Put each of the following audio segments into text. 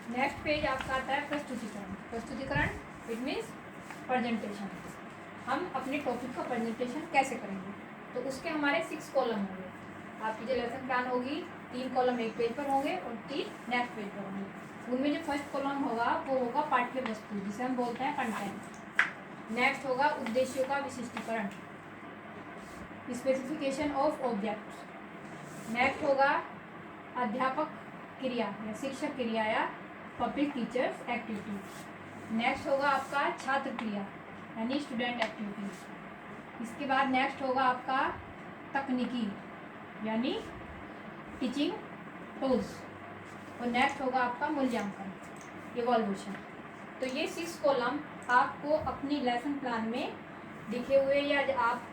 Next page आपका आता है प्रस्तुतिकरण। प्रस्तुतिकरण इट मीन्स प्रेजेंटेशन। हम अपने टॉपिक का प्रेजेंटेशन कैसे करेंगे, तो उसके हमारे 6 कॉलम होंगे। आपकी जो लेसन प्लान होगी 3 कॉलम एक पेज पर होंगे और 3 नेक्स्ट पेज पर होंगे। उनमें जो फर्स्ट कॉलम होगा वो होगा पाठ्य वस्तु, जिसे हम बोलते हैं कंटेंट। नेक्स्ट होगा उद्देश्यों का विशिष्टीकरण, स्पेसिफिकेशन ऑफ ऑब्जेक्ट्स। नेक्स्ट होगा अध्यापक क्रिया या शिक्षक क्रिया या पब्लिक टीचर्स एक्टिविटीज। नेक्स्ट होगा आपका छात्र क्रिया यानी स्टूडेंट एक्टिविटीज। इसके बाद नेक्स्ट होगा आपका तकनीकी यानी टीचिंग टूल्स। और नेक्स्ट होगा आपका मूल्यांकन इवोल्यूशन। तो ये 6 कॉलम आपको अपनी लेसन प्लान में लिखे हुए, या आप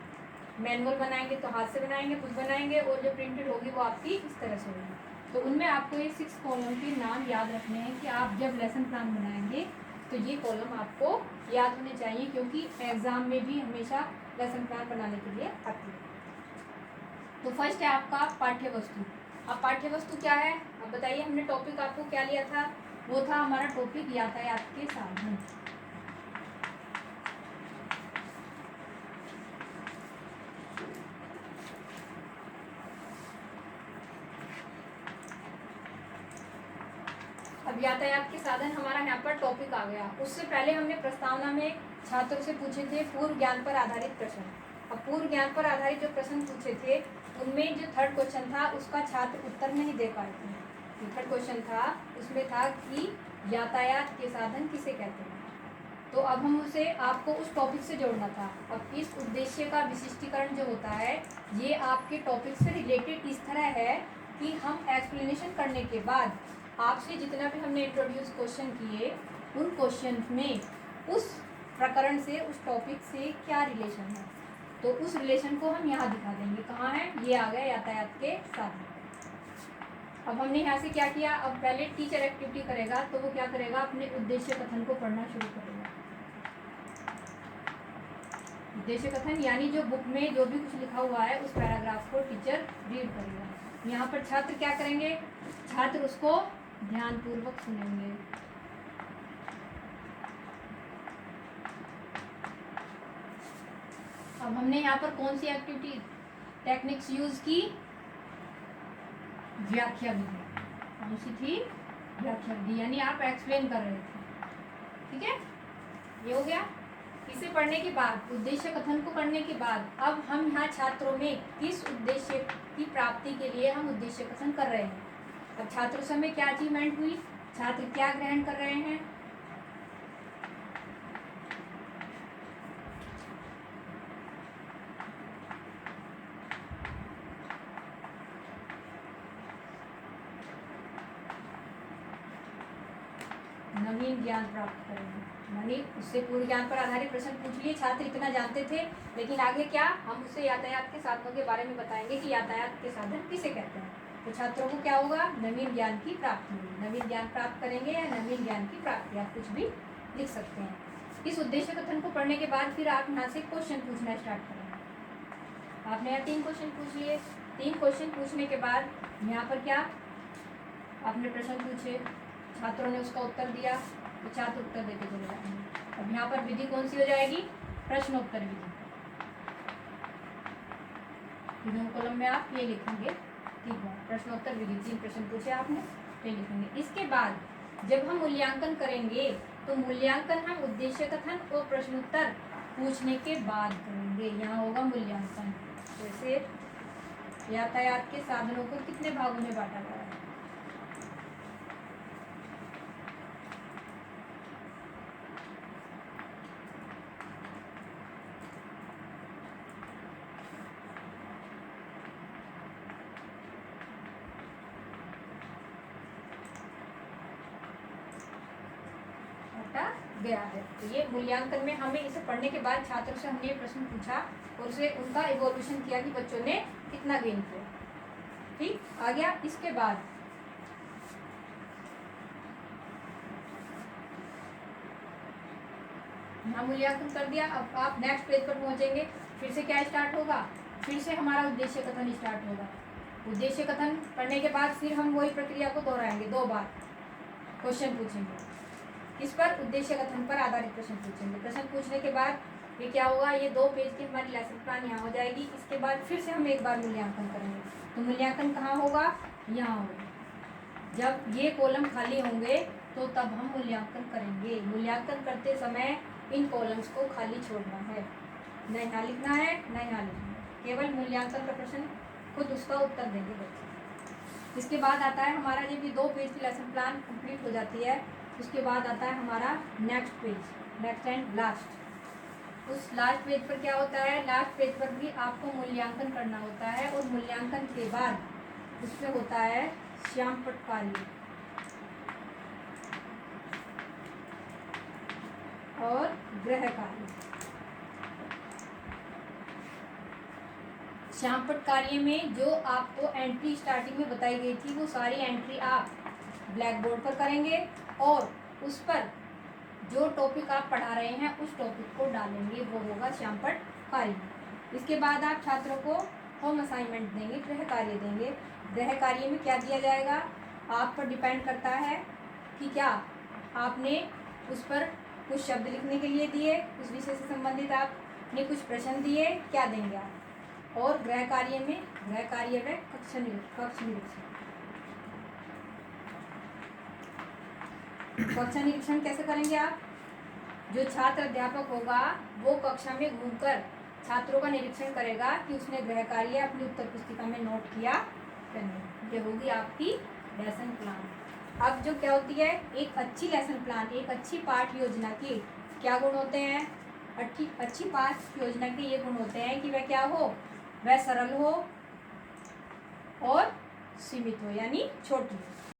मैनुअल बनाएंगे तो हाथ से बनाएंगे, खुद बनाएंगे, और जो प्रिंटेड होगी वो आपकी इस तरह से होगी। तो उनमें आपको ये 6 कॉलम के नाम याद रखने हैं कि आप जब लेसन प्लान बनाएंगे तो ये कॉलम आपको याद होने चाहिए, क्योंकि एग्जाम में भी हमेशा लेसन प्लान बनाने के लिए आती है। तो फर्स्ट है आपका पाठ्य वस्तु। अब पाठ्य वस्तु क्या है, अब बताइए। हमने टॉपिक आपको क्या लिया था, वो था हमारा टॉपिक यातायात के साधन। अब यातायात के साधन हमारा यहाँ पर टॉपिक आ गया। उससे पहले हमने प्रस्तावना में छात्रों से पूछे थे पूर्व ज्ञान पर आधारित प्रश्न। अब पूर्व ज्ञान पर आधारित जो प्रश्न पूछे थे उनमें जो थर्ड क्वेश्चन था उसका छात्र उत्तर नहीं दे पाए थे। जो थर्ड क्वेश्चन था उसमें था कि यातायात के साधन किसे कहते हैं। तो अब हम उसे आपको उस टॉपिक से जोड़ना था। अब इस उद्देश्य का विशिष्टीकरण जो होता है ये आपके टॉपिक से रिलेटेड इस तरह है कि हम एक्सप्लेनेशन करने के बाद आपसे जितना भी हमने इंट्रोड्यूस क्वेश्चन किए उन क्वेश्चन में उस प्रकरण से, उस टॉपिक से क्या रिलेशन है, तो उस रिलेशन को हम यहाँ दिखा देंगे। कहाँ है, ये आ गया यातायात के साधन। अब हमने यहाँ से क्या किया, अब पहले टीचर एक्टिविटी करेगा तो वो क्या करेगा, अपने उद्देश्य कथन को पढ़ना शुरू करेगा। उद्देश्य कथन यानी जो बुक में जो भी कुछ लिखा हुआ है उस पैराग्राफ को टीचर रीड करेगा। यहाँ पर छात्र क्या करेंगे, छात्र उसको ध्यानपूर्वक सुनेंगे। अब हमने यहाँ पर कौन सी एक्टिविटी टेक्निक्स यूज की, व्याख्या विधि। कौन सी थी, व्याख्या विधि, यानी आप एक्सप्लेन कर रहे थे। ठीक है, ये हो गया। इसे पढ़ने के बाद, उद्देश्य कथन को पढ़ने के बाद अब हम यहाँ छात्रों में किस उद्देश्य की प्राप्ति के लिए हम उद्देश्य कथन कर रहे हैं। अब छात्रों से में क्या अचीवमेंट हुई, छात्र क्या ग्रहण कर रहे हैं। नवीन ज्ञान प्राप्त करेंगे, यानी उससे पूर्व ज्ञान पर आधारित प्रश्न पूछ लिए, छात्र इतना जानते थे, लेकिन आगे क्या, हम उसे यातायात के साधनों के बारे में बताएंगे कि यातायात के साधन किसे कहते हैं। तो छात्रों को क्या होगा, नवीन ज्ञान की प्राप्ति होगी। नवीन ज्ञान प्राप्त करेंगे या नवीन ज्ञान की प्राप्ति, आप कुछ भी लिख सकते हैं। इस उद्देश्य कथन को पढ़ने के बाद फिर आप यहाँ से क्वेश्चन पूछना स्टार्ट करेंगे। आपने यहाँ 3 क्वेश्चन पूछ लिए। 3 क्वेश्चन पूछने के बाद यहाँ पर क्या, आपने प्रश्न पूछे, छात्रों ने उसका उत्तर दिया, तो छात्र उत्तर देते चले जाएंगे। अब यहाँ पर विधि कौन सी हो जाएगी, प्रश्नोत्तर विधि। तीनों कॉलम में आप ये लिखेंगे, ठीक है, प्रश्नोत्तर विधि। 3 प्रश्न पूछे आपने, ये लिखेंगे। इसके बाद जब हम मूल्यांकन करेंगे तो मूल्यांकन हम उद्देश्य कथन और प्रश्नोत्तर पूछने के बाद करेंगे। यहाँ होगा मूल्यांकन। जैसे यातायात के साधनों को कितने भागों में बांटा गया है, गया है। तो ये मूल्यांकन में हमें इसे पढ़ने के बाद छात्रों से हमने प्रश्न पूछा और उसे उनका इवोल्यूशन किया कि बच्चों ने कितना गेन किया। ठीक, आ गया। इसके बाद यहाँ मूल्यांकन कर दिया। अब आप नेक्स्ट पेज पर पहुंचेंगे, फिर से क्या स्टार्ट होगा, फिर से हमारा उद्देश्य कथन स्टार्ट होगा। उद्देश्य कथन पढ़ने के बाद फिर हम वही प्रक्रिया को दोहराएंगे 2 बार। क्वेश्चन पूछेंगे। किस पर? उद्देश्य कथन पर आधारित प्रश्न पूछेंगे। प्रश्न पूछने के बाद ये क्या होगा, ये 2 पेज की हमारी लेसन प्लान यहाँ हो जाएगी। इसके बाद फिर से हम एक बार मूल्यांकन करेंगे। तो मूल्यांकन कहाँ होगा? यहाँ होगा। जब ये कॉलम खाली होंगे तो तब हम मूल्यांकन करेंगे। मूल्यांकन करते समय इन कॉलम्स को खाली छोड़ना है, न यहाँ लिखना है न यहाँ लिखना है। केवल मूल्यांकन का प्रश्न खुद उसका उत्तर देंगे बच्चे। इसके बाद आता है हमारा, जब ये 2 पेज की लेसन प्लान कंप्लीट हो जाती है, उसके बाद आता है हमारा next page, next and last. उस लास्ट पेज पर क्या होता है? लास्ट पेज पर भी आपको मूल्यांकन करना होता है, और मूल्यांकन के बाद उसमें होता है श्यामपट्ट कार्य और गृह कार्य। श्यामपट्ट कार्य में जो आपको एंट्री स्टार्टिंग में बताई गई थी, वो सारी एंट्री आप ब्लैक बोर्ड पर करेंगे, और उस पर जो टॉपिक आप पढ़ा रहे हैं उस टॉपिक को डालेंगे, वो होगा श्यामपट्ट कार्य। इसके बाद आप छात्रों को होम असाइनमेंट देंगे, गृह कार्य देंगे। गृह कार्य में क्या दिया जाएगा, आप पर डिपेंड करता है कि क्या आपने उस पर कुछ शब्द लिखने के लिए दिए, उस विषय से संबंधित आपने कुछ प्रश्न दिए, क्या देंगे आप। और गृह कार्य में, गृह कार्य में कक्ष निरीक्षण। कक्षा निरीक्षण कैसे करेंगे आप? जो छात्र अध्यापक होगा वो कक्षा में घूमकर छात्रों का निरीक्षण करेगा कि उसने गृह कार्य अपनी उत्तर पुस्तिका में नोट किया या नहीं। ये होगी आपकी लेसन प्लान। अब जो क्या होती है, एक अच्छी लेसन प्लान, एक अच्छी पाठ योजना की क्या गुण होते हैं? अच्छी पाठ योजना के ये गुण होते हैं कि वह क्या हो, वह सरल हो और सीमित हो, यानी छोटी हो।